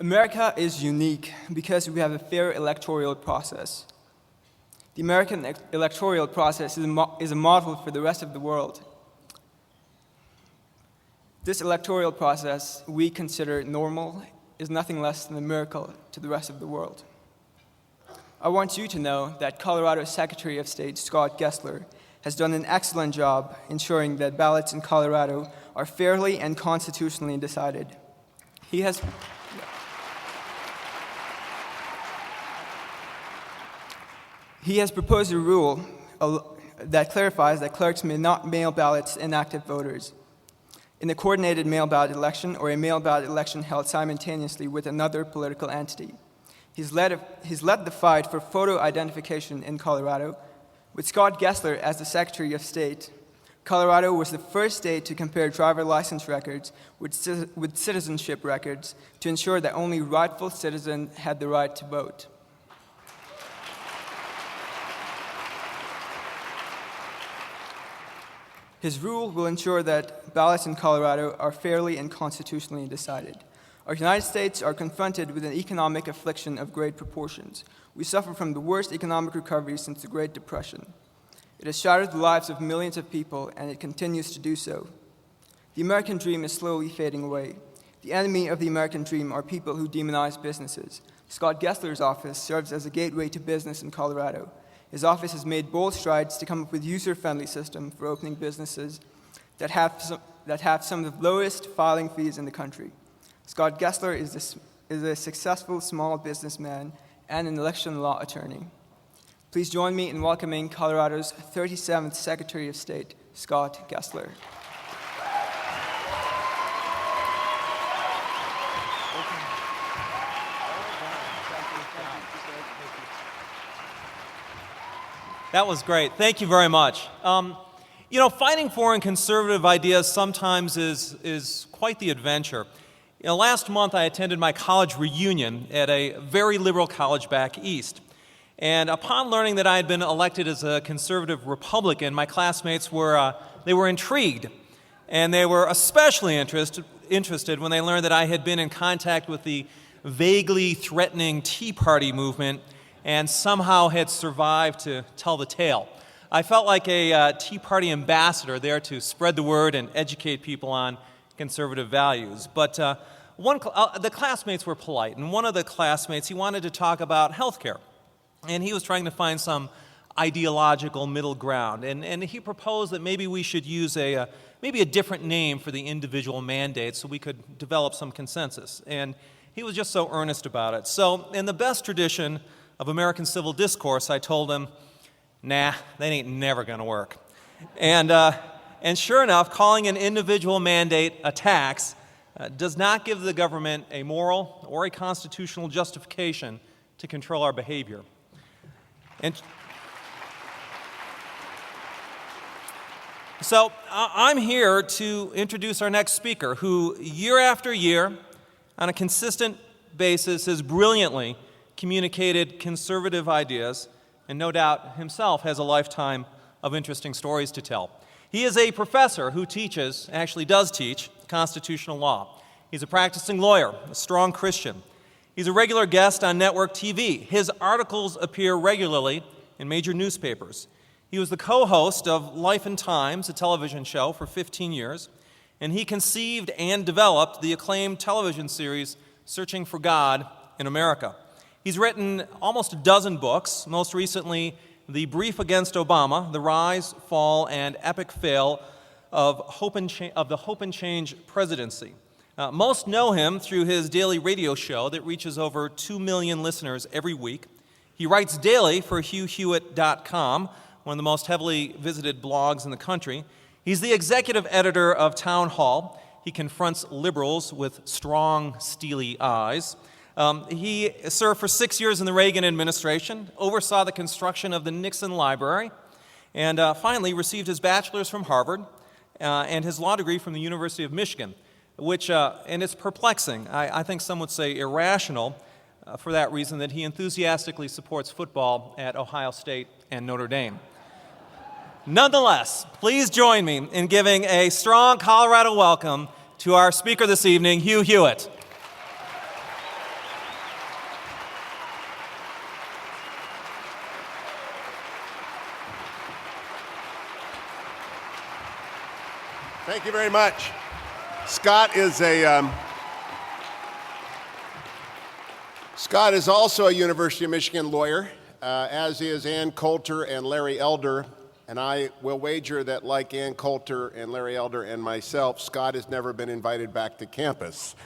America is unique because we have a fair electoral process. The American electoral process is a model for the rest of the world. This electoral process we consider normal is nothing less than a miracle to the rest of the world. I want you to know that Colorado Secretary of State Scott Gessler has done an excellent job ensuring that ballots in Colorado are fairly and constitutionally decided. He has proposed a rule that clarifies that clerks may not mail ballots to inactive voters in a coordinated mail ballot election or a mail ballot election held simultaneously with another political entity. He's led the fight for photo identification in Colorado. With Scott Gessler as the Secretary of State, Colorado was the first state to compare driver license records with citizenship records to ensure that only rightful citizens had the right to vote. His rule will ensure that ballots in Colorado are fairly and constitutionally decided. Our United States are confronted with an economic affliction of great proportions. We suffer from the worst economic recovery since the Great Depression. It has shattered the lives of millions of people, and it continues to do so. The American dream is slowly fading away. The enemy of the American dream are people who demonize businesses. Scott Gessler's office serves as a gateway to business in Colorado. His office has made bold strides to come up with a user-friendly system for opening businesses that have some of the lowest filing fees in the country. Scott Gessler is a successful small businessman and an election law attorney. Please join me in welcoming Colorado's 37th Secretary of State, Scott Gessler. That was great. Thank you very much. Fighting for and conservative ideas sometimes is quite the adventure. Last month I attended my college reunion at a very liberal college back east. And upon learning that I had been elected as a conservative Republican, my classmates were intrigued. And they were especially interested when they learned that I had been in contact with the vaguely threatening Tea Party movement and somehow had survived to tell the tale. I felt like a Tea Party ambassador there to spread the word and educate people on conservative values. But the classmates were polite, and one of the classmates, he wanted to talk about health care. And he was trying to find some ideological middle ground. And he proposed that maybe we should use a different name for the individual mandate so we could develop some consensus. And he was just so earnest about it. So in the best tradition of American civil discourse, I told him, nah, that ain't never going to work. And sure enough, calling an individual mandate a tax does not give the government a moral or a constitutional justification to control our behavior. And so I'm here to introduce our next speaker, who year after year, on a consistent basis, has brilliantly communicated conservative ideas, and no doubt himself has a lifetime of interesting stories to tell. He is a professor who does teach constitutional law. He's a practicing lawyer, a strong Christian. He's a regular guest on network TV. His articles appear regularly in major newspapers. He was the co-host of Life and Times, a television show, for 15 years, and he conceived and developed the acclaimed television series Searching for God in America. He's written almost a dozen books, most recently The Brief Against Obama, The Rise, Fall, and Epic Fail of the Hope and Change Presidency. Most know him through his daily radio show that reaches over 2 million listeners every week. He writes daily for HughHewitt.com, one of the most heavily visited blogs in the country. He's the executive editor of Town Hall. He confronts liberals with strong, steely eyes. He served for 6 years in the Reagan administration, oversaw the construction of the Nixon Library, and finally received his bachelor's from Harvard and his law degree from the University of Michigan, which, and it's perplexing, I think some would say irrational, for that reason that he enthusiastically supports football at Ohio State and Notre Dame. Nonetheless, please join me in giving a strong Colorado welcome to our speaker this evening, Hugh Hewitt. Thank you very much. Scott is also a University of Michigan lawyer, as is Ann Coulter and Larry Elder. And I will wager that, like Ann Coulter and Larry Elder and myself, Scott has never been invited back to campus.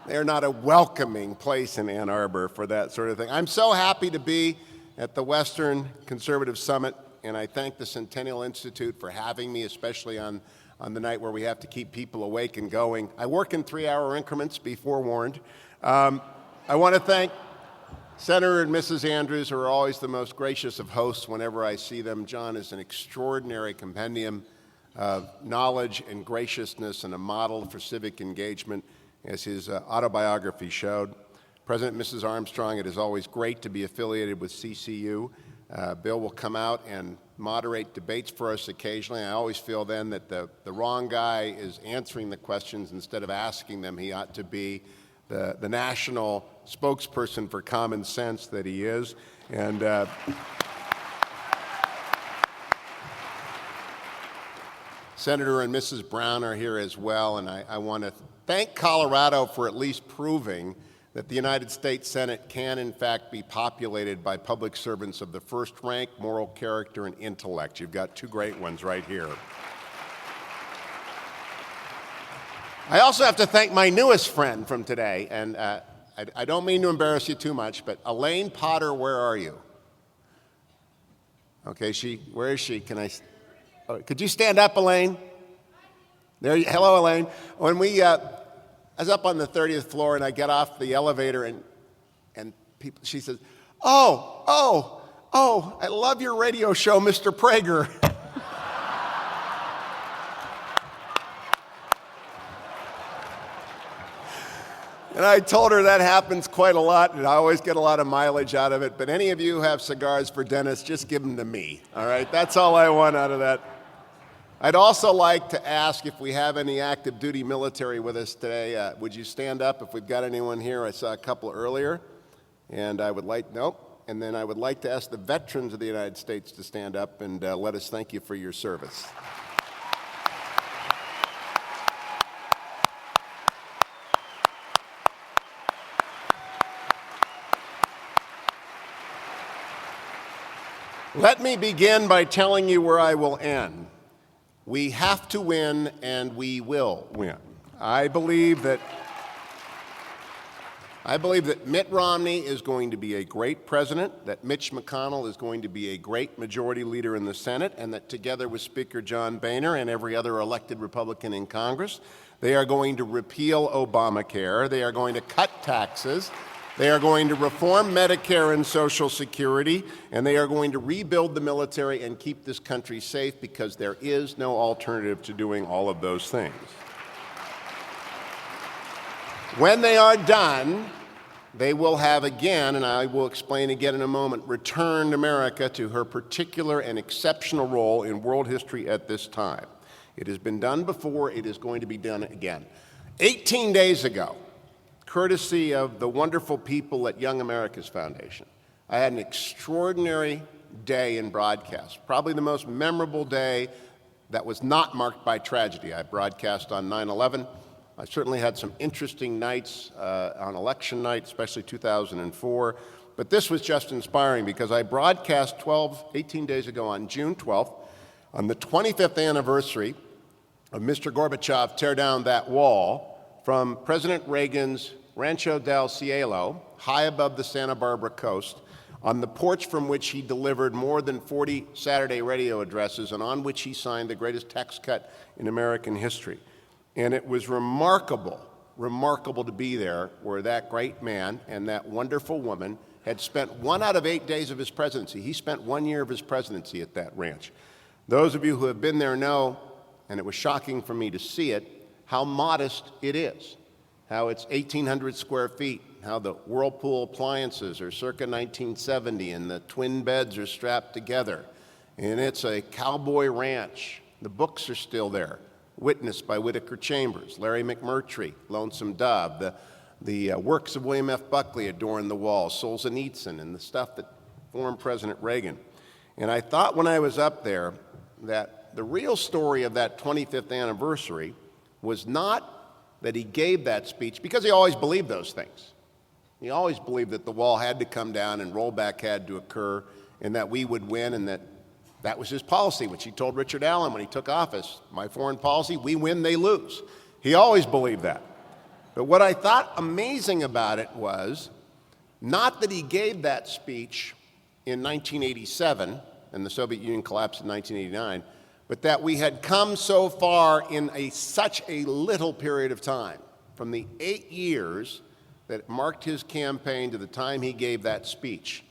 They're not a welcoming place in Ann Arbor for that sort of thing. I'm so happy to be at the Western Conservative Summit, and I thank the Centennial Institute for having me, especially on the night where we have to keep people awake and going. I work in 3-hour increments, be forewarned. I want to thank Senator and Mrs. Andrews, who are always the most gracious of hosts whenever I see them. John is an extraordinary compendium of knowledge and graciousness and a model for civic engagement, as his autobiography showed. President and Mrs. Armstrong, it is always great to be affiliated with CCU. Bill will come out and moderate debates for us occasionally. I always feel then that the wrong guy is answering the questions instead of asking them. He ought to be the national spokesperson for common sense that he is. And Senator and Mrs. Brown are here as well, and I want to thank Colorado for at least proving that the United States Senate can, in fact, be populated by public servants of the first rank, moral character, and intellect. You've got two great ones right here. I also have to thank my newest friend from today, and I don't mean to embarrass you too much, but Elaine Potter, where are you? Okay, where is she? Could you stand up, Elaine? Hello, Elaine. When I was up on the 30th floor, and I get off the elevator, and she says, "Oh, I love your radio show, Mr. Prager." And I told her that happens quite a lot, and I always get a lot of mileage out of it. But any of you who have cigars for Dennis, just give them to me, all right? That's all I want out of that. I'd also like to ask if we have any active duty military with us today. Would you stand up if we've got anyone here? I saw a couple earlier. And I would like, nope. And then I would like to ask the veterans of the United States to stand up and let us thank you for your service. Let me begin by telling you where I will end. We have to win, and we will win. I believe that Mitt Romney is going to be a great president, that Mitch McConnell is going to be a great majority leader in the Senate, and that together with Speaker John Boehner and every other elected Republican in Congress, they are going to repeal Obamacare, they are going to cut taxes, they are going to reform Medicare and Social Security, and they are going to rebuild the military and keep this country safe, because there is no alternative to doing all of those things. When they are done, they will have again, and I will explain again in a moment, returned America to her particular and exceptional role in world history at this time. It has been done before, it is going to be done again. 18 days ago, courtesy of the wonderful people at Young America's Foundation, I had an extraordinary day in broadcast, probably the most memorable day that was not marked by tragedy. I broadcast on 9/11. I certainly had some interesting nights on election night, especially 2004, but this was just inspiring because I broadcast 18 days ago on June 12th, on the 25th anniversary of Mr. Gorbachev tear down that wall from President Reagan's Rancho del Cielo, high above the Santa Barbara coast, on the porch from which he delivered more than 40 Saturday radio addresses and on which he signed the greatest tax cut in American history. And it was remarkable to be there, where that great man and that wonderful woman had spent 1 out of 8 days of his presidency. He spent 1 year of his presidency at that ranch. Those of you who have been there know, and it was shocking for me to see it, how modest it is, how it's 1,800 square feet, how the Whirlpool appliances are circa 1970 and the twin beds are strapped together. And it's a cowboy ranch. The books are still there, witnessed by Whittaker Chambers, Larry McMurtry, Lonesome Dove. The works of William F. Buckley adorn the walls, Solzhenitsyn, and the stuff that formed President Reagan. And I thought when I was up there that the real story of that 25th anniversary was not that he gave that speech, because he always believed those things. He always believed that the wall had to come down and rollback had to occur and that we would win, and that was his policy, which he told Richard Allen when he took office. My foreign policy, we win, they lose. He always believed that. But what I thought amazing about it was not that he gave that speech in 1987 and the Soviet Union collapsed in 1989, but that we had come so far in such a little period of time, from the 8 years that marked his campaign to the time he gave that speech.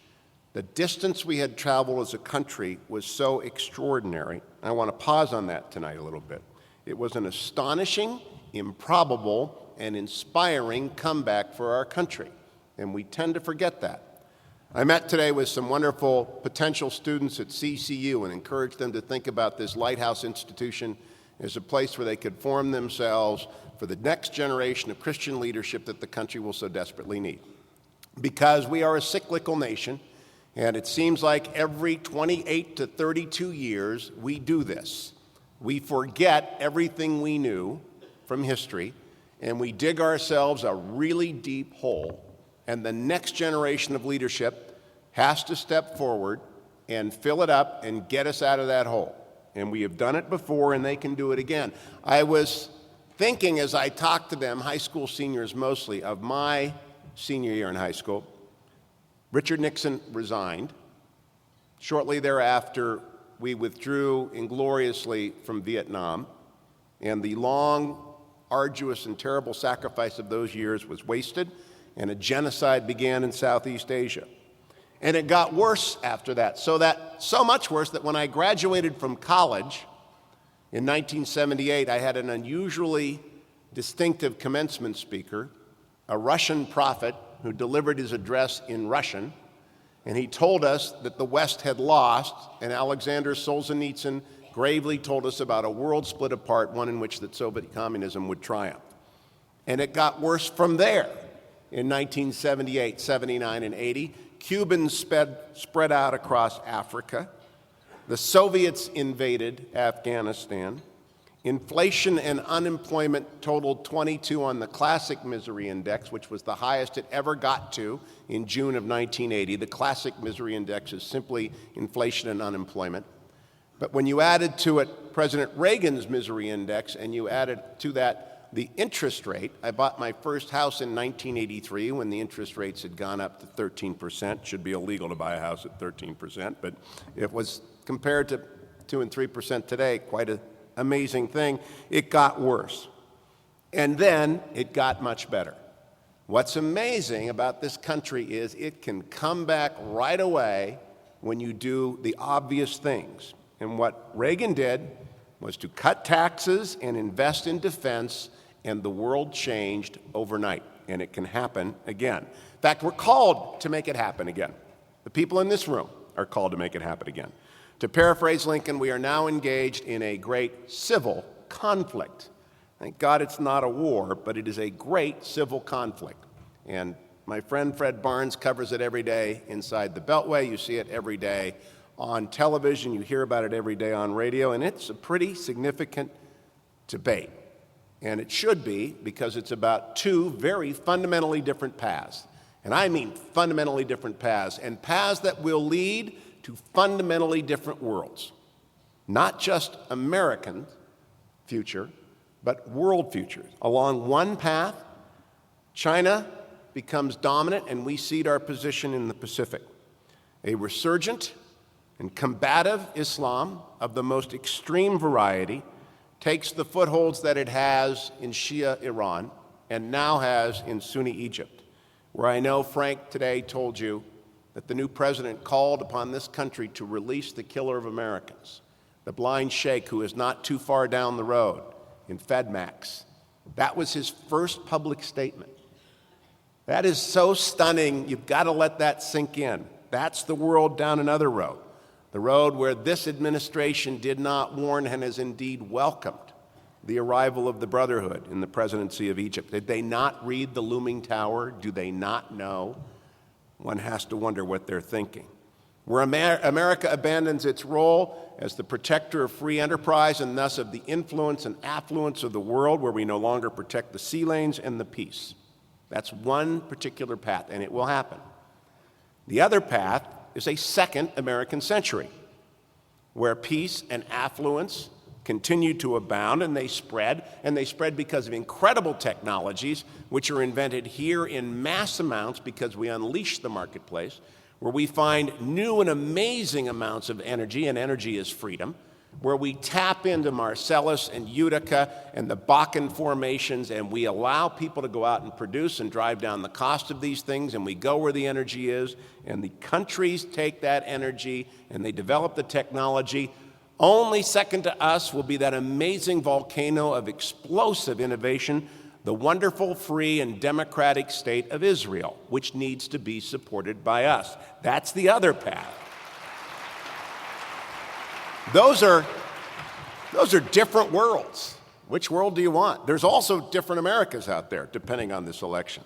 The distance we had traveled as a country was so extraordinary. I want to pause on that tonight a little bit. It was an astonishing, improbable, and inspiring comeback for our country, and we tend to forget that. I met today with some wonderful potential students at CCU and encouraged them to think about this lighthouse institution as a place where they could form themselves for the next generation of Christian leadership that the country will so desperately need. Because we are a cyclical nation, and it seems like every 28 to 32 years we do this. We forget everything we knew from history, and we dig ourselves a really deep hole, and the next generation of leadership has to step forward and fill it up and get us out of that hole. And we have done it before, and they can do it again. I was thinking as I talked to them, high school seniors mostly, of my senior year in high school. Richard Nixon resigned. Shortly thereafter, we withdrew ingloriously from Vietnam, and the long, arduous, and terrible sacrifice of those years was wasted, and a genocide began in Southeast Asia. And it got worse after that, so much worse that when I graduated from college in 1978, I had an unusually distinctive commencement speaker, a Russian prophet who delivered his address in Russian, and he told us that the West had lost, and Alexander Solzhenitsyn gravely told us about a world split apart, one in which that Soviet communism would triumph. And it got worse from there in 1978, 79, and 80. Cubans spread out across Africa. The Soviets invaded Afghanistan. Inflation and unemployment totaled 22 on the classic misery index, which was the highest it ever got to in June of 1980. The classic misery index is simply inflation and unemployment. But when you added to it President Reagan's misery index and you added to that the interest rate, I bought my first house in 1983 when the interest rates had gone up to 13%. Should be illegal to buy a house at 13%, but it was, compared to 2 and 3% today, quite an amazing thing. It got worse. And then it got much better. What's amazing about this country is it can come back right away when you do the obvious things. And what Reagan did was to cut taxes and invest in defense, and the world changed overnight, and it can happen again. In fact, we're called to make it happen again. The people in this room are called to make it happen again. To paraphrase Lincoln, we are now engaged in a great civil conflict. Thank God it's not a war, but it is a great civil conflict. And my friend Fred Barnes covers it every day inside the Beltway. You see it every day on television. You hear about it every day on radio, and it's a pretty significant debate. And it should be, because it's about two very fundamentally different paths. And I mean fundamentally different paths, and paths that will lead to fundamentally different worlds. Not just American future, but world futures. Along one path, China becomes dominant, and we cede our position in the Pacific. A resurgent and combative Islam of the most extreme variety takes the footholds that it has in Shia Iran and now has in Sunni Egypt, where I know Frank today told you that the new president called upon this country to release the killer of Americans, the blind sheikh who is not too far down the road in FedMax. That was his first public statement. That is so stunning, you've got to let that sink in. That's the world down another road. The road where this administration did not warn and has indeed welcomed the arrival of the Brotherhood in the presidency of Egypt. Did they not read the looming tower? Do they not know? One has to wonder what they're thinking. where America abandons its role as the protector of free enterprise and thus of the influence and affluence of the world, where we no longer protect the sea lanes and the peace. That's one particular path, and it will happen. The other path is a second American century, where peace and affluence continue to abound, and they spread because of incredible technologies which are invented here in mass amounts because we unleash the marketplace, where we find new and amazing amounts of energy, and energy is freedom, where we tap into Marcellus and Utica and the Bakken formations, and we allow people to go out and produce and drive down the cost of these things, and we go where the energy is, and the countries take that energy and they develop the technology. Only second to us will be that amazing volcano of explosive innovation, the wonderful, free, and democratic state of Israel, which needs to be supported by us. That's the other path. Those are different worlds. Which world do you want? There's also different Americas out there, depending on this election,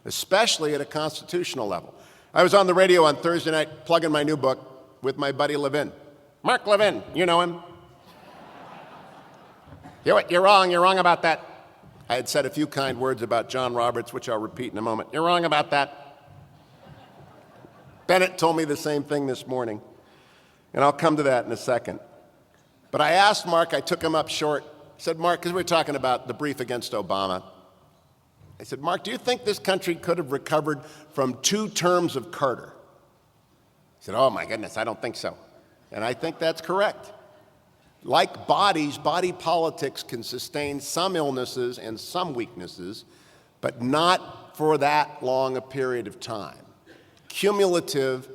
especially at a constitutional level. I was on the radio on Thursday night plugging my new book with my buddy Levin. Mark Levin, you know him. Hewitt, you're wrong about that. I had said a few kind words about John Roberts, which I'll repeat in a moment. You're wrong about that. Bennett told me the same thing this morning, and I'll come to that in a second. But I asked Mark, I took him up short. I said, Mark, because we were talking about the brief against Obama. I said, Mark, do you think this country could have recovered from 2 terms of Carter? He said, oh my goodness, I don't think so. And I think that's correct. Like bodies, body politics can sustain some illnesses and some weaknesses, but not for that long a period of time. Cumulative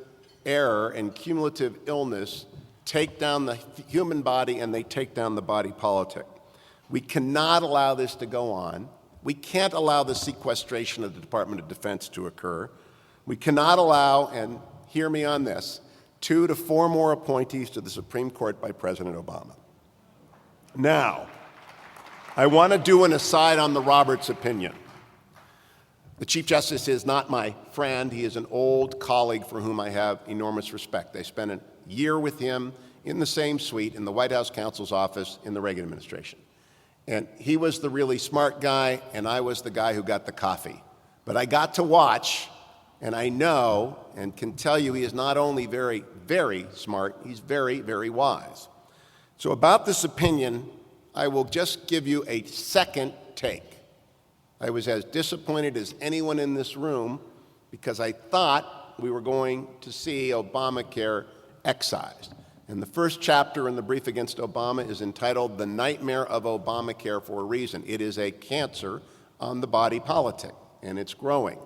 error and cumulative illness take down the human body, and they take down the body politic. We cannot allow this to go on. We can't allow the sequestration of the Department of Defense to occur. We cannot allow, and hear me on this, 2 to 4 more appointees to the Supreme Court by President Obama. Now, I want to do an aside on the Roberts opinion. The Chief Justice is not my friend. He is an old colleague for whom I have enormous respect. I spent a year with him in the same suite in the White House counsel's office in the Reagan administration. And he was the really smart guy, and I was the guy who got the coffee. But I got to watch, and I know and can tell you he is not only very, very smart, he's very, very wise. So about this opinion, I will just give you a second take. I was as disappointed as anyone in this room because I thought we were going to see Obamacare excised. And the first chapter in the brief against Obama is entitled The Nightmare of Obamacare for a reason. It is a cancer on the body politic, and it's growing.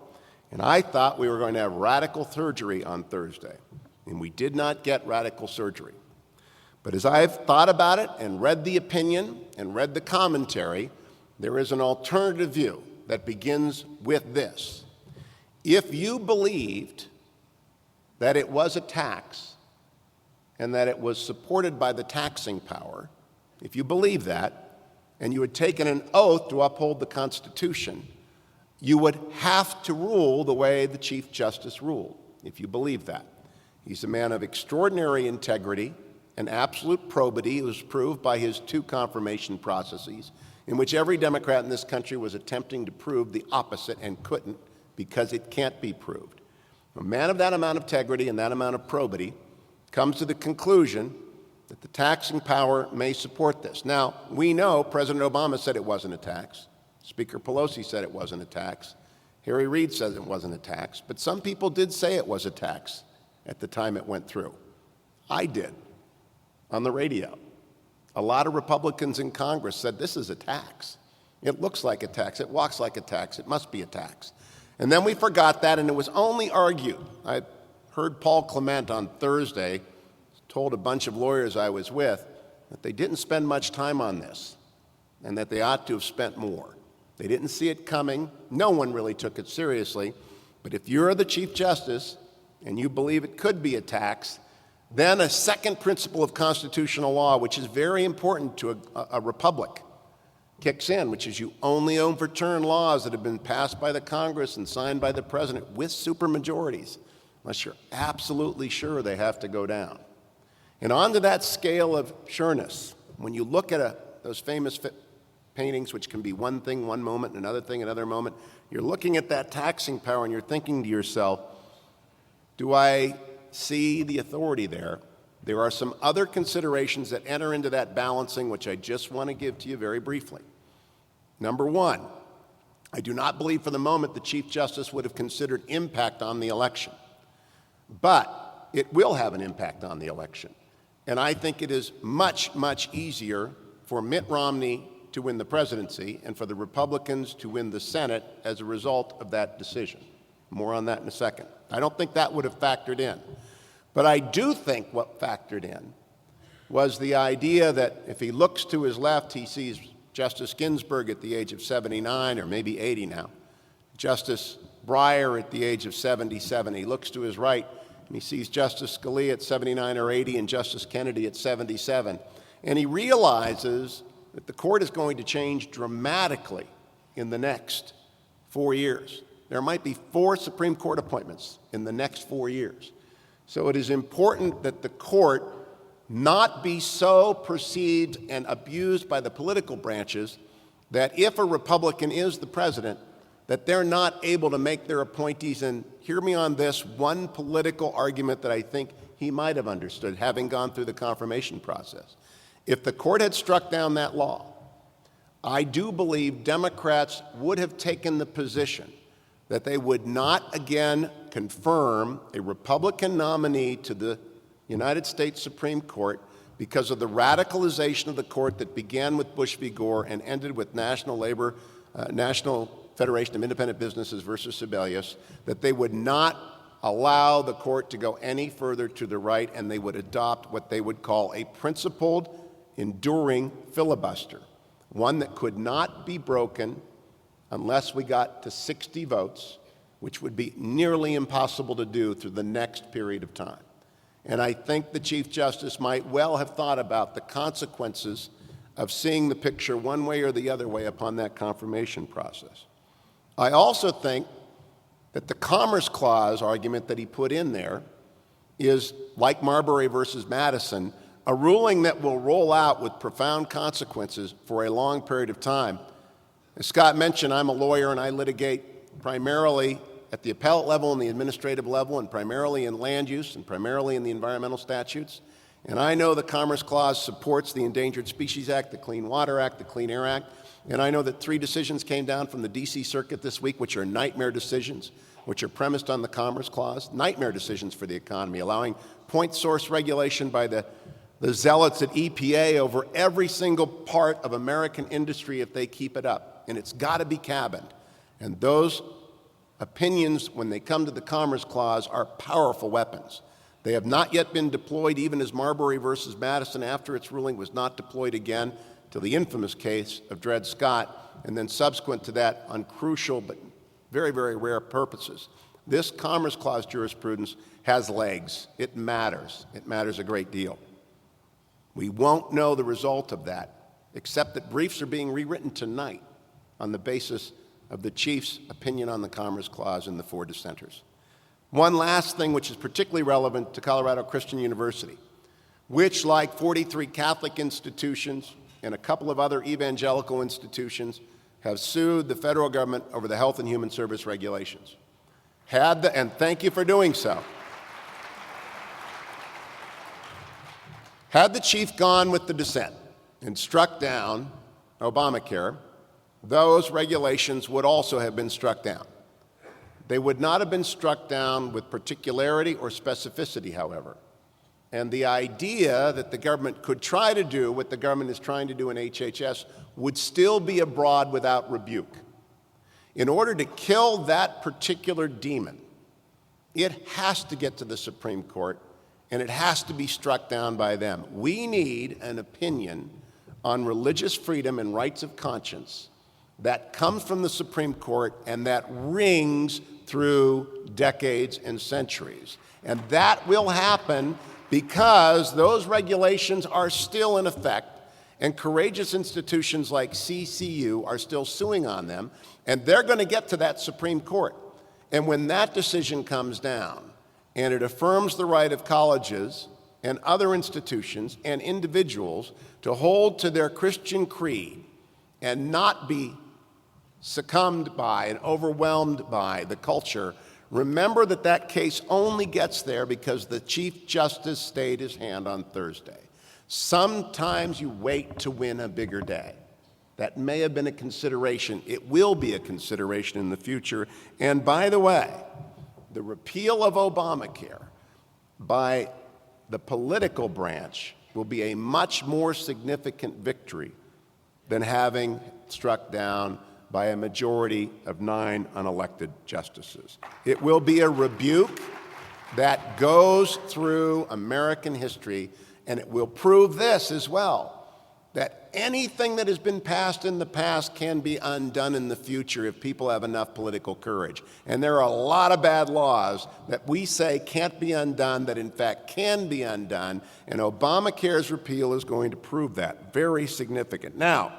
And I thought we were going to have radical surgery on Thursday, and we did not get radical surgery. But as I've thought about it and read the opinion and read the commentary, there is an alternative view that begins with this. If you believed that it was a tax and that it was supported by the taxing power, if you believe that, and you had taken an oath to uphold the Constitution, you would have to rule the way the Chief Justice ruled, if you believe that. He's a man of extraordinary integrity and absolute probity. It was proved by his 2 confirmation processes, in which every Democrat in this country was attempting to prove the opposite and couldn't because it can't be proved. A man of that amount of integrity and that amount of probity comes to the conclusion that the taxing power may support this. Now, we know President Obama said it wasn't a tax. Speaker Pelosi said it wasn't a tax. Harry Reid says it wasn't a tax. But some people did say it was a tax at the time it went through. I did, on the radio. A lot of Republicans in Congress said this is a tax. It looks like a tax. It walks like a tax. It must be a tax. And then we forgot that, and it was only argued. I heard Paul Clement on Thursday told a bunch of lawyers I was with that they didn't spend much time on this and that they ought to have spent more. They didn't see it coming. No one really took it seriously. But if you're the Chief Justice and you believe it could be a tax, then a second principle of constitutional law, which is very important to a republic, kicks in, which is you only overturn laws that have been passed by the Congress and signed by the President with supermajorities. unless you're absolutely sure they have to go down. And onto that scale of sureness, when you look at those famous paintings, which can be one thing one moment, another thing another moment, you're looking at that taxing power and you're thinking to yourself, do I see the authority there? There are some other considerations that enter into that balancing, which I just want to give to you very briefly. Number one, I do not believe for the moment the Chief Justice would have considered impact on the election. But it will have an impact on the election. And I think it is much, much easier for Mitt Romney to win the presidency and for the Republicans to win the Senate as a result of that decision. More on that in a second. I don't think that would have factored in. But I do think what factored in was the idea that if he looks to his left, he sees Justice Ginsburg at the age of 79 or maybe 80 now, Justice Breyer at the age of 77. He looks to his right and he sees Justice Scalia at 79 or 80 and Justice Kennedy at 77. And he realizes that the court is going to change dramatically in the next 4 years. There might be 4 Supreme Court appointments in the next 4 years. So it is important that the court not be so perceived and abused by the political branches that if a Republican is the president, that they're not able to make their appointees. And hear me on this one political argument that I think he might have understood, having gone through the confirmation process. If the court had struck down that law, I do believe Democrats would have taken the position that they would not again confirm a Republican nominee to the United States Supreme Court because of the radicalization of the court that began with Bush v. Gore and ended with National Federation of Independent Businesses versus Sebelius, that they would not allow the court to go any further to the right, and they would adopt what they would call a principled, enduring filibuster, one that could not be broken unless we got to 60 votes, which would be nearly impossible to do through the next period of time. And I think the Chief Justice might well have thought about the consequences of seeing the picture one way or the other way upon that confirmation process. I also think that the Commerce Clause argument that he put in there is, like Marbury versus Madison, a ruling that will roll out with profound consequences for a long period of time. As Scott mentioned, I'm a lawyer and I litigate primarily at the appellate level and the administrative level, and primarily in land use and primarily in the environmental statutes. And I know the Commerce Clause supports the Endangered Species Act, the Clean Water Act, the Clean Air Act. And I know that 3 decisions came down from the D.C. Circuit this week, which are nightmare decisions, which are premised on the Commerce Clause, nightmare decisions for the economy, allowing point source regulation by the zealots at EPA over every single part of American industry if they keep it up. And it's got to be cabined. And those opinions, when they come to the Commerce Clause, are powerful weapons. They have not yet been deployed, even as Marbury versus Madison, after its ruling, was not deployed again till the infamous case of Dred Scott, and then subsequent to that on crucial but very, very rare purposes. This Commerce Clause jurisprudence has legs. It matters. It matters a great deal. We won't know the result of that, except that briefs are being rewritten tonight on the basis of the Chief's opinion on the Commerce Clause and the 4 dissenters. One last thing which is particularly relevant to Colorado Christian University, which, like 43 Catholic institutions and a couple of other evangelical institutions, have sued the federal government over the Health and Human Service regulations. And thank you for doing so. Had the Chief gone with the dissent and struck down Obamacare, those regulations would also have been struck down. They would not have been struck down with particularity or specificity, however. And the idea that the government could try to do what the government is trying to do in HHS would still be abroad without rebuke. In order to kill that particular demon, it has to get to the Supreme Court, and it has to be struck down by them. We need an opinion on religious freedom and rights of conscience that comes from the Supreme Court and that rings through decades and centuries. And that will happen because those regulations are still in effect, and courageous institutions like CCU are still suing on them, and they're going to get to that Supreme Court. And when that decision comes down, and it affirms the right of colleges and other institutions and individuals to hold to their Christian creed and not be succumbed by and overwhelmed by the culture, remember that that case only gets there because the Chief Justice stayed his hand on Thursday. Sometimes you wait to win a bigger day. That may have been a consideration. It will be a consideration in the future. And by the way, the repeal of Obamacare by the political branch will be a much more significant victory than having struck down by a majority of 9 unelected justices. It will be a rebuke that goes through American history, and it will prove this as well, that anything that has been passed in the past can be undone in the future if people have enough political courage. And there are a lot of bad laws that we say can't be undone that in fact can be undone, and Obamacare's repeal is going to prove that. Very significant. Now,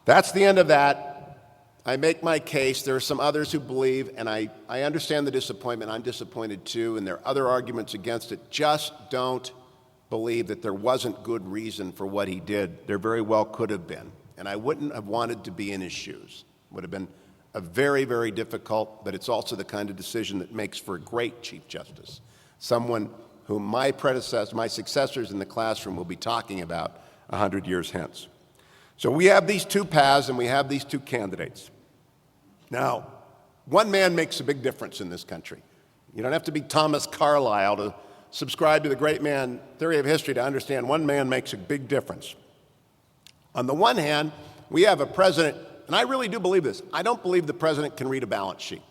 that's the end of that. I make my case. There are some others who believe, and I understand the disappointment. I'm disappointed too, and there are other arguments against it. Just don't believe that there wasn't good reason for what he did. There very well could have been, and I wouldn't have wanted to be in his shoes. It would have been a very, very difficult, but it's also the kind of decision that makes for a great Chief Justice, someone whom my successors in the classroom will be talking about 100 years hence. So we have these two paths and we have these two candidates. Now, one man makes a big difference in this country. You don't have to be Thomas Carlyle to subscribe to the great man theory of history to understand one man makes a big difference. On the one hand, we have a president, and I really do believe this. I don't believe the president can read a balance sheet.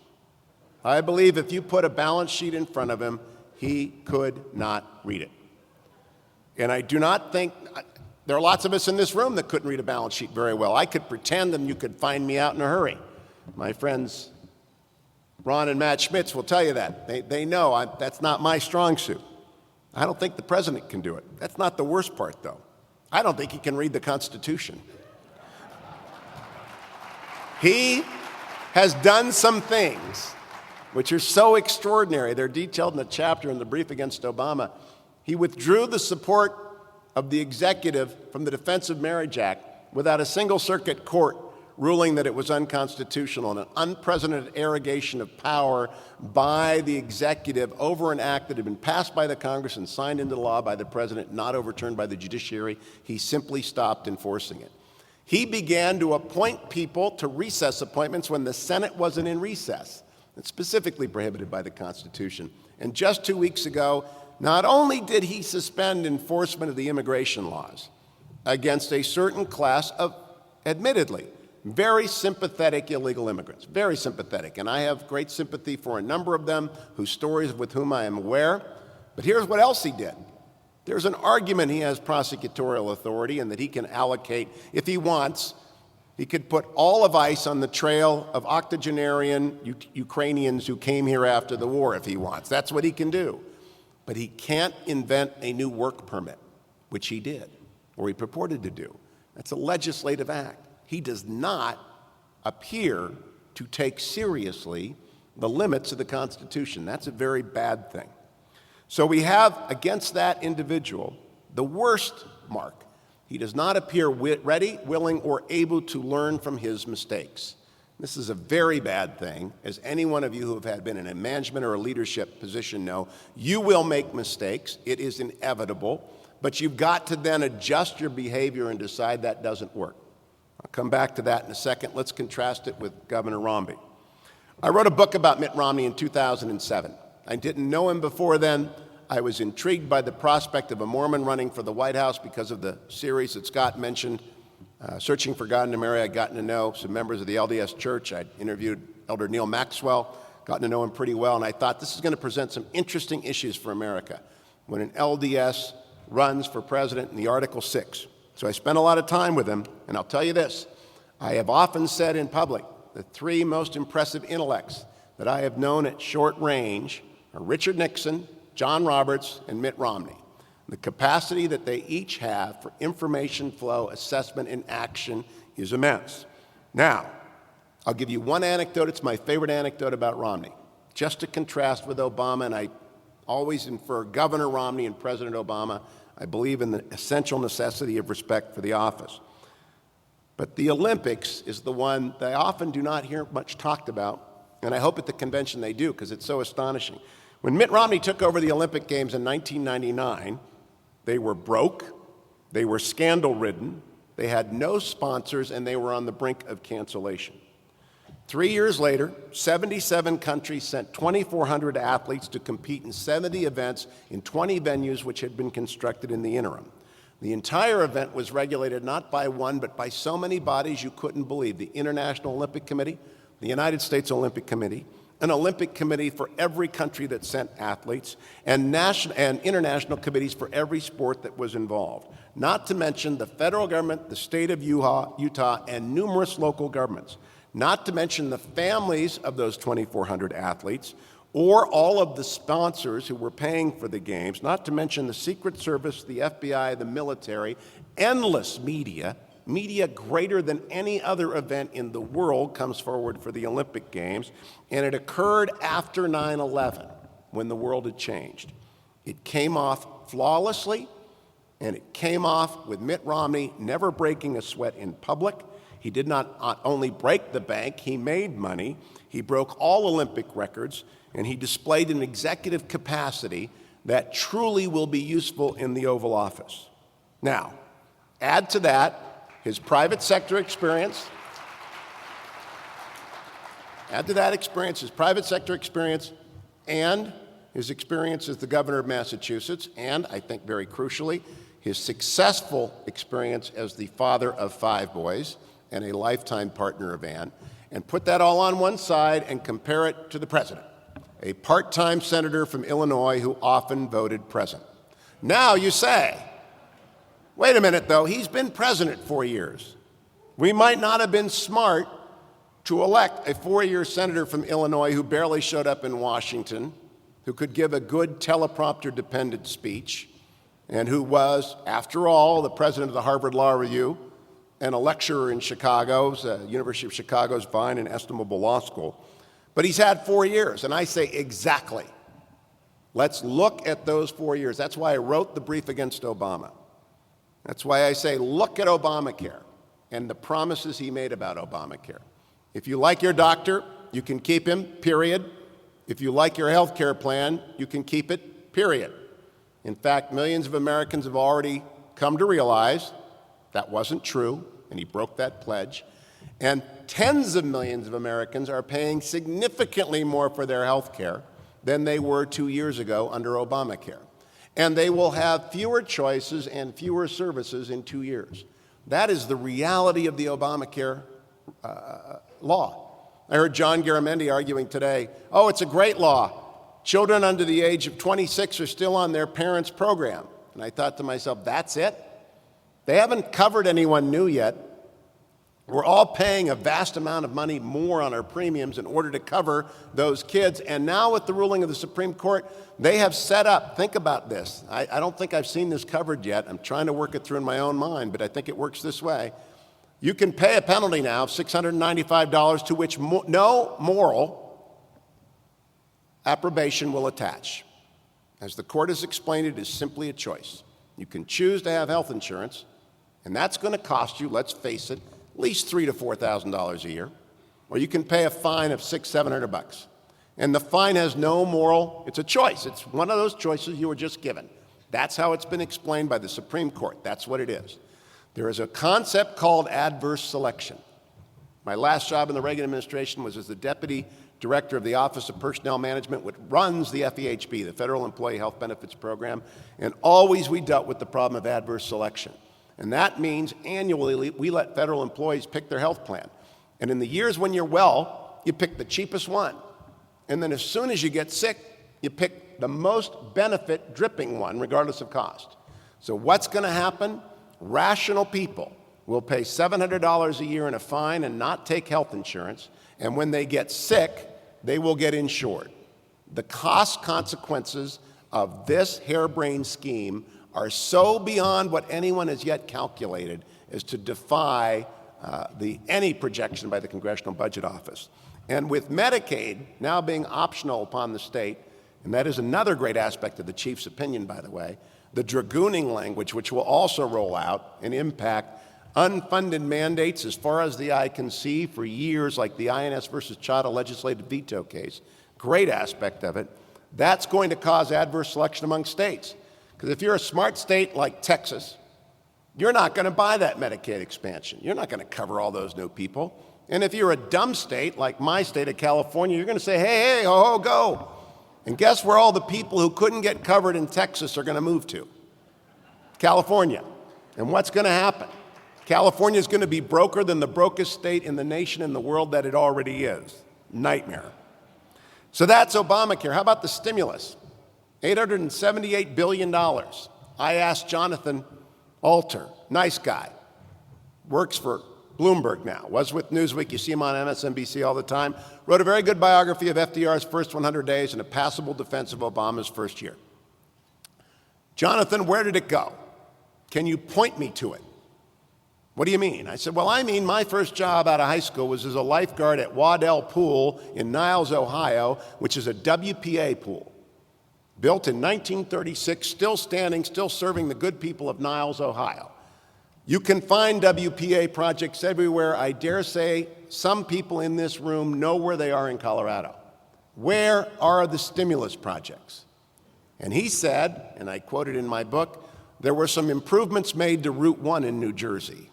I believe if you put a balance sheet in front of him, he could not read it. And I do not think, there are lots of us in this room that couldn't read a balance sheet very well. I could pretend and you could find me out in a hurry. My friends Ron and Matt Schmitz will tell you that. They know that's not my strong suit. I don't think the president can do it. That's not the worst part, though. I don't think he can read the Constitution. He has done some things which are so extraordinary. They're detailed in a chapter in the brief against Obama. He withdrew the support of the executive from the Defense of Marriage Act without a single circuit court ruling that it was unconstitutional, and an unprecedented arrogation of power by the executive over an act that had been passed by the Congress and signed into law by the president, not overturned by the judiciary. He simply stopped enforcing it. He began to appoint people to recess appointments when the Senate wasn't in recess. It's specifically prohibited by the Constitution. And just 2 weeks ago, not only did he suspend enforcement of the immigration laws against a certain class of, admittedly, very sympathetic illegal immigrants, very sympathetic. And I have great sympathy for a number of them whose stories with whom I am aware. But here's what else he did. There's an argument he has prosecutorial authority and that he can allocate, if he wants, he could put all of ICE on the trail of octogenarian Ukrainians who came here after the war if he wants. That's what he can do. But he can't invent a new work permit, which he did, or he purported to do. That's a legislative act. He does not appear to take seriously the limits of the Constitution. That's a very bad thing. So we have against that individual the worst mark. He does not appear ready, willing, or able to learn from his mistakes. This is a very bad thing. As any one of you who have been in a management or a leadership position know, you will make mistakes. It is inevitable. But you've got to then adjust your behavior and decide that doesn't work. I'll come back to that in a second. Let's contrast it with Governor Romney. I wrote a book about Mitt Romney in 2007. I didn't know him before then. I was intrigued by the prospect of a Mormon running for the White House because of the series that Scott mentioned, Searching for God in America. I'd gotten to know some members of the LDS Church. I'd interviewed Elder Neil Maxwell, gotten to know him pretty well, and I thought this is going to present some interesting issues for America when an LDS runs for president in the Article 6. So I spent a lot of time with him, and I'll tell you this. I have often said in public, the three most impressive intellects that I have known at short range are Richard Nixon, John Roberts, and Mitt Romney. The capacity that they each have for information flow, assessment, and action is immense. Now, I'll give you one anecdote. It's my favorite anecdote about Romney. just to contrast with Obama, and I always infer Governor Romney and President Obama, I believe in the essential necessity of respect for the office. But the Olympics is the one that I often do not hear much talked about, and I hope at the convention they do, because it's so astonishing. When Mitt Romney took over the Olympic Games in 1999, they were broke, they were scandal-ridden, they had no sponsors, and they were on the brink of cancellation. 3 years later, 77 countries sent 2,400 athletes to compete in 70 events in 20 venues which had been constructed in the interim. The entire event was regulated not by one, but by so many bodies you couldn't believe. The International Olympic Committee, the United States Olympic Committee, an Olympic committee for every country that sent athletes, and international committees for every sport that was involved. Not to mention the federal government, the state of Utah, and numerous local governments. Not to mention the families of those 2,400 athletes, or all of the sponsors who were paying for the games, not to mention the Secret Service, the FBI, the military, endless media greater than any other event in the world comes forward for the Olympic Games, and it occurred after 9/11, when the world had changed. It came off flawlessly, and it came off with Mitt Romney never breaking a sweat in public. He did not only break the bank, he made money, he broke all Olympic records, and he displayed an executive capacity that truly will be useful in the Oval Office. Now, add to that his private sector experience, his private sector experience, and his experience as the governor of Massachusetts, and I think very crucially, his successful experience as the father of 5 boys and a lifetime partner of Ann, and put that all on one side and compare it to the president, a part-time senator from Illinois who often voted present. Now you say, wait a minute though, he's been president 4 years. We might not have been smart to elect a 4-year senator from Illinois who barely showed up in Washington, who could give a good teleprompter-dependent speech, and who was, after all, the president of the Harvard Law Review and a lecturer in Chicago's, University of Chicago's fine and estimable law school. But he's had 4 years, and I say exactly. Let's look at those 4 years. That's why I wrote the brief against Obama. That's why I say look at Obamacare and the promises he made about Obamacare. If you like your doctor, you can keep him, period. If you like your health care plan, you can keep it, period. In fact, millions of Americans have already come to realize that wasn't true, and he broke that pledge. And tens of millions of Americans are paying significantly more for their health care than they were 2 years ago under Obamacare. And they will have fewer choices and fewer services in 2 years. That is the reality of the Obamacare law. I heard John Garamendi arguing today, oh, it's a great law. Children under the age of 26 are still on their parents' program. And I thought to myself, that's it? They haven't covered anyone new yet. We're all paying a vast amount of money more on our premiums in order to cover those kids. And now with the ruling of the Supreme Court, they have set up, think about this. I don't think I've seen this covered yet. I'm trying to work it through in my own mind, but I think it works this way. You can pay a penalty now of $695 to which no moral approbation will attach. As the court has explained, it is simply a choice. You can choose to have health insurance, and that's going to cost you, let's face it, at least $3,000 to $4,000 a year. Or you can pay a fine of $600, $700. And the fine has no moral, it's a choice. It's one of those choices you were just given. That's how it's been explained by the Supreme Court. That's what it is. There is a concept called adverse selection. My last job in the Reagan administration was as the deputy director of the Office of Personnel Management, which runs the FEHB, the Federal Employee Health Benefits Program, and always we dealt with the problem of adverse selection. And that means annually we let federal employees pick their health plan. And in the years when you're well, you pick the cheapest one. And then as soon as you get sick, you pick the most benefit dripping one, regardless of cost. So what's going to happen? Rational people will pay $700 a year in a fine and not take health insurance. And when they get sick, they will get insured. The cost consequences of this harebrained scheme are so beyond what anyone has yet calculated as to defy any projection by the Congressional Budget Office. And with Medicaid now being optional upon the state, and that is another great aspect of the chief's opinion, by the way, the dragooning language, which will also roll out and impact unfunded mandates as far as the eye can see for years, like the INS versus Chadha legislative veto case, great aspect of it, that's going to cause adverse selection among states. Because if you're a smart state like Texas, you're not going to buy that Medicaid expansion. You're not going to cover all those new people. And if you're a dumb state like my state of California, you're going to say, hey, hey, ho, ho, go. And guess where all the people who couldn't get covered in Texas are going to move to? California. And what's going to happen? California is going to be broker than the brokest state in the nation and the world that it already is. Nightmare. So that's Obamacare. How about the stimulus? $878 billion. I asked Jonathan Alter, nice guy, works for Bloomberg now, was with Newsweek, you see him on MSNBC all the time, wrote a very good biography of FDR's first 100 days and a passable defense of Obama's first year. Jonathan, where did it go? Can you point me to it? What do you mean? I said, well, I mean my first job out of high school was as a lifeguard at Waddell Pool in Niles, Ohio, which is a WPA pool. Built in 1936, still standing, still serving the good people of Niles, Ohio. You can find WPA projects everywhere. I dare say some people in this room know where they are in Colorado. Where are the stimulus projects? And he said, and I quoted in my book, there were some improvements made to Route 1 in New Jersey.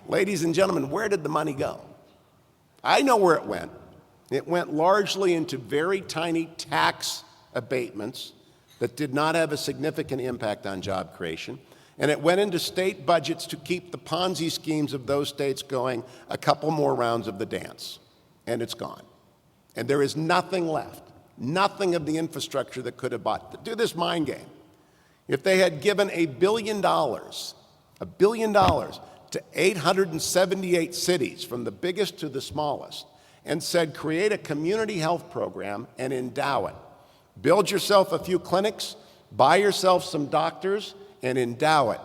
Ladies and gentlemen, where did the money go? I know where it went. It went largely into very tiny tax abatements that did not have a significant impact on job creation. And it went into state budgets to keep the Ponzi schemes of those states going a couple more rounds of the dance. And it's gone. And there is nothing left, nothing of the infrastructure that could have bought. Do this mind game. If they had given $1 billion to 878 cities, from the biggest to the smallest, and said, create a community health program and endow it. Build yourself a few clinics, buy yourself some doctors, and endow it.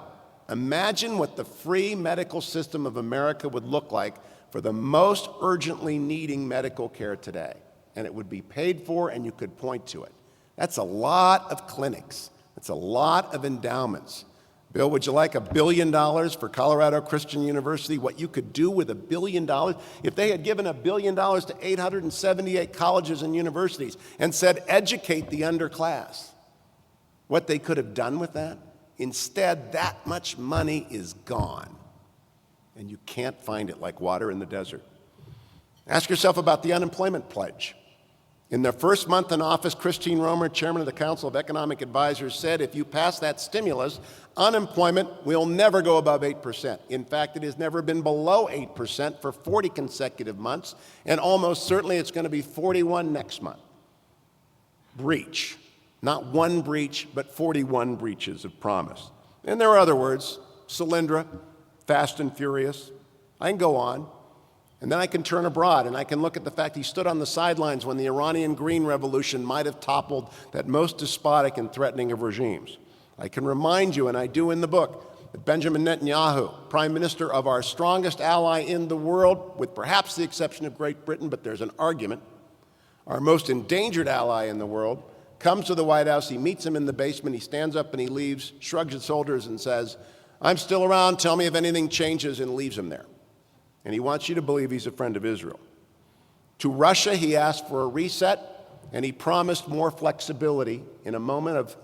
Imagine what the free medical system of America would look like for the most urgently needing medical care today. And it would be paid for, and you could point to it. That's a lot of clinics. That's a lot of endowments. Bill, would you like $1 billion for Colorado Christian University? What you could do with $1 billion? If they had given $1 billion to 878 colleges and universities and said, educate the underclass, what they could have done with that? Instead, that much money is gone. And you can't find it like water in the desert. Ask yourself about the unemployment pledge. In their first month in office, Christine Romer, chairman of the Council of Economic Advisors, said if you pass that stimulus, unemployment will never go above 8%. In fact, it has never been below 8% for 40 consecutive months, and almost certainly it's going to be 41 next month. Breach. Not one breach, but 41 breaches of promise. And there are other words, Solyndra, Fast and Furious. I can go on. And then I can turn abroad and I can look at the fact he stood on the sidelines when the Iranian Green Revolution might have toppled that most despotic and threatening of regimes. I can remind you, and I do in the book, that Benjamin Netanyahu, prime minister of our strongest ally in the world, with perhaps the exception of Great Britain, but there's an argument, our most endangered ally in the world, comes to the White House, he meets him in the basement, he stands up and he leaves, shrugs his shoulders and says, I'm still around, tell me if anything changes, and leaves him there. And he wants you to believe he's a friend of Israel. To Russia, he asked for a reset, and he promised more flexibility in a moment of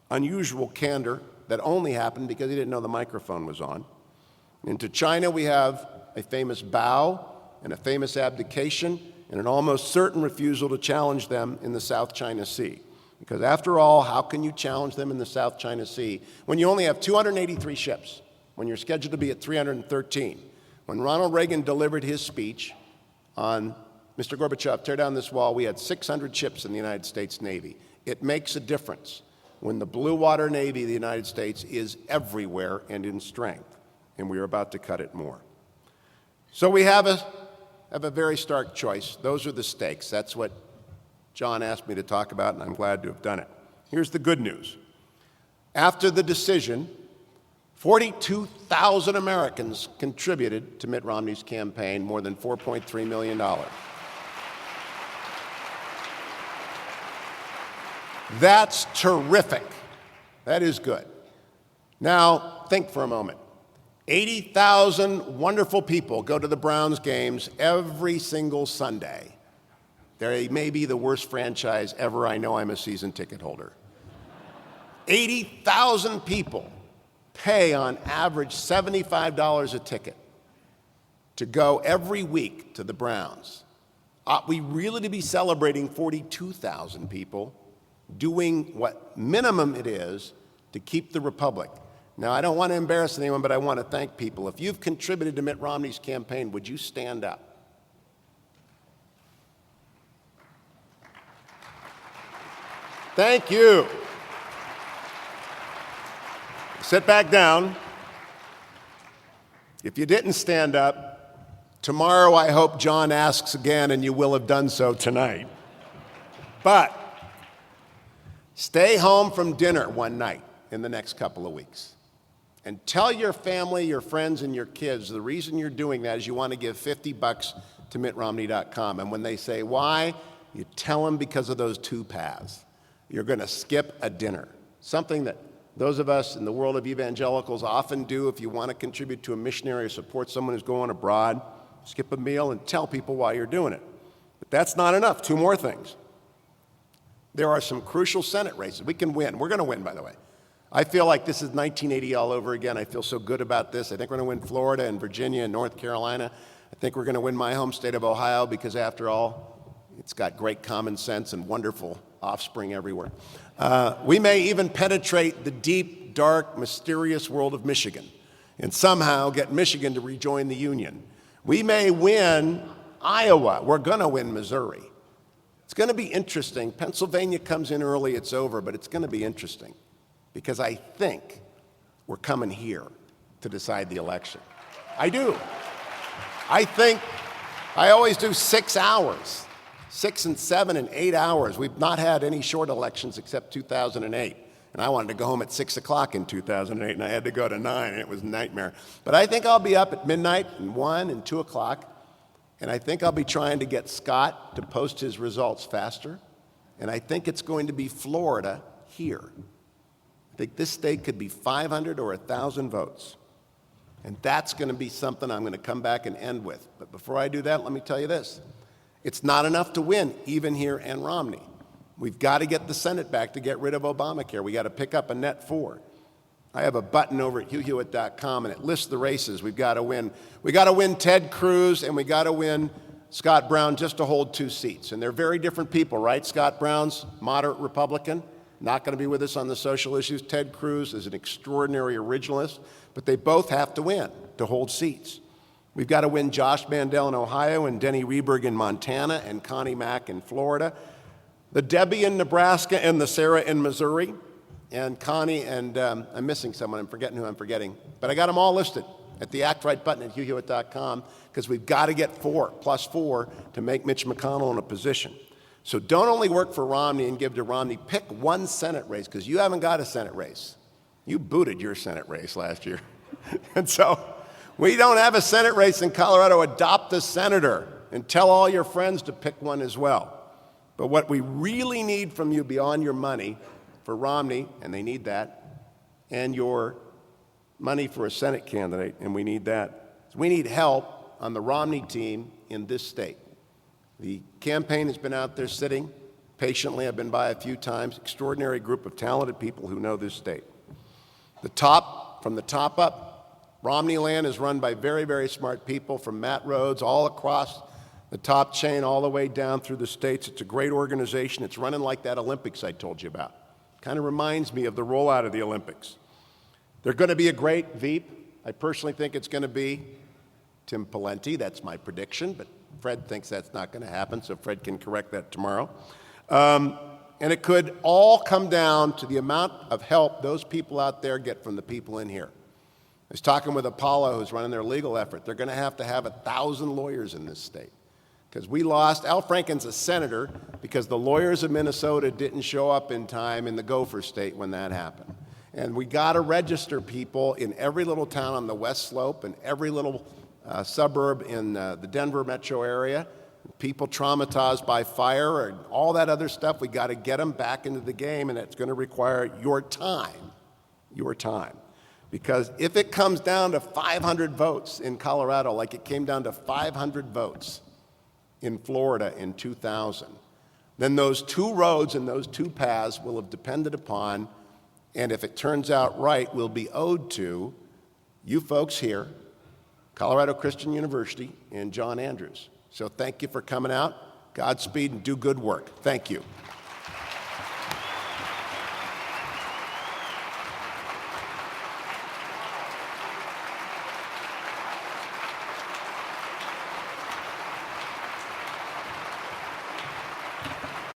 unusual candor that only happened because he didn't know the microphone was on. And to China, we have a famous bow and a famous abdication and an almost certain refusal to challenge them in the South China Sea. Because after all, how can you challenge them in the South China Sea when you only have 283 ships, when you're scheduled to be at 313? When Ronald Reagan delivered his speech on Mr. Gorbachev, tear down this wall, we had 600 ships in the United States Navy. It makes a difference when the Blue Water Navy of the United States is everywhere and in strength, and we are about to cut it more. So we have a very stark choice. Those are the stakes. That's what John asked me to talk about, and I'm glad to have done it. Here's the good news. After the decision, 42,000 Americans contributed to Mitt Romney's campaign, more than $4.3 million. That's terrific. That is good. Now, think for a moment. 80,000 wonderful people go to the Browns games every single Sunday. They may be the worst franchise ever. I know I'm a season ticket holder. 80,000 people pay on average $75 a ticket to go every week to the Browns. Ought we really to be celebrating 42,000 people doing what minimum it is to keep the republic? Now, I don't want to embarrass anyone, but I want to thank people. If you've contributed to Mitt Romney's campaign, would you stand up? Thank you. Sit back down. If you didn't stand up, tomorrow I hope John asks again, and you will have done so tonight. But stay home from dinner one night in the next couple of weeks and tell your family, your friends, and your kids the reason you're doing that is you want to give $50 to mittromney.com. And when they say why, you tell them because of those two paths. You're going to skip a dinner, something that those of us in the world of evangelicals often do. If you want to contribute to a missionary or support someone who's going abroad, skip a meal and tell people why you're doing it. But that's not enough. Two more things. There are some crucial Senate races. We can win. We're going to win, by the way. I feel like this is 1980 all over again. I feel so good about this. I think we're going to win Florida and Virginia and North Carolina. I think we're going to win my home state of Ohio because, after all, it's got great common sense and wonderful offspring everywhere. We may even penetrate the deep, dark, mysterious world of Michigan and somehow get Michigan to rejoin the Union. We may win Iowa. We're going to win Missouri. It's going to be interesting. Pennsylvania comes in early, it's over, but it's going to be interesting because I think we're coming here to decide the election. I do. I think I always do 6 hours. 6 and 7 and 8 hours. We've not had any short elections except 2008. And I wanted to go home at 6 o'clock in 2008, and I had to go to 9, and it was a nightmare. But I think I'll be up at midnight and 1 and 2 o'clock, and I think I'll be trying to get Scott to post his results faster. And I think it's going to be Florida here. I think this state could be 500 or 1,000 votes. And that's going to be something I'm going to come back and end with. But before I do that, let me tell you this. It's not enough to win, even here in Romney. We've got to get the Senate back to get rid of Obamacare. We got to pick up a net 4. I have a button over at HughHewitt.com, and it lists the races we've got to win. We got to win Ted Cruz, and we got to win Scott Brown just to hold 2 seats. And they're very different people, right? Scott Brown's moderate Republican, not going to be with us on the social issues. Ted Cruz is an extraordinary originalist, but they both have to win to hold seats. We've got to win Josh Mandel in Ohio and Denny Rehberg in Montana and Connie Mack in Florida, the Debbie in Nebraska and the Sarah in Missouri, and Connie and I'm missing someone. I'm forgetting who I'm forgetting. But I got them all listed at the Act Right button at HughHewitt.com because we've got to get 4 plus 4 to make Mitch McConnell in a position. So don't only work for Romney and give to Romney. Pick one Senate race because you haven't got a Senate race. You booted your Senate race last year. And so we don't have a Senate race in Colorado. Adopt a senator and tell all your friends to pick one as well. But what we really need from you beyond your money for Romney, and they need that, and your money for a Senate candidate, and we need that, is we need help on the Romney team in this state. The campaign has been out there sitting patiently. I've been by a few times. Extraordinary group of talented people who know this state. From the top up, Romney Land is run by very, very smart people from Matt Rhodes all across the top chain all the way down through the states. It's a great organization. It's running like that Olympics I told you about. Kind of reminds me of the rollout of the Olympics. They're going to be a great Veep. I personally think it's going to be Tim Pawlenty. That's my prediction, but Fred thinks that's not going to happen, so Fred can correct that tomorrow. And it could all come down to the amount of help those people out there get from the people in here. I was talking with Apollo, who's running their legal effort. They're going to have 1,000 lawyers in this state because we lost. Al Franken's a senator because the lawyers of Minnesota didn't show up in time in the Gopher State when that happened. And we got to register people in every little town on the West Slope and every little suburb in the Denver metro area. People traumatized by fire and all that other stuff, we got to get them back into the game, and it's going to require your time. Your time. Because if it comes down to 500 votes in Colorado, like it came down to 500 votes in Florida in 2000, then those two roads and those two paths will have depended upon, and if it turns out right, will be owed to you folks here, Colorado Christian University, and John Andrews. So thank you for coming out. Godspeed and do good work. Thank you.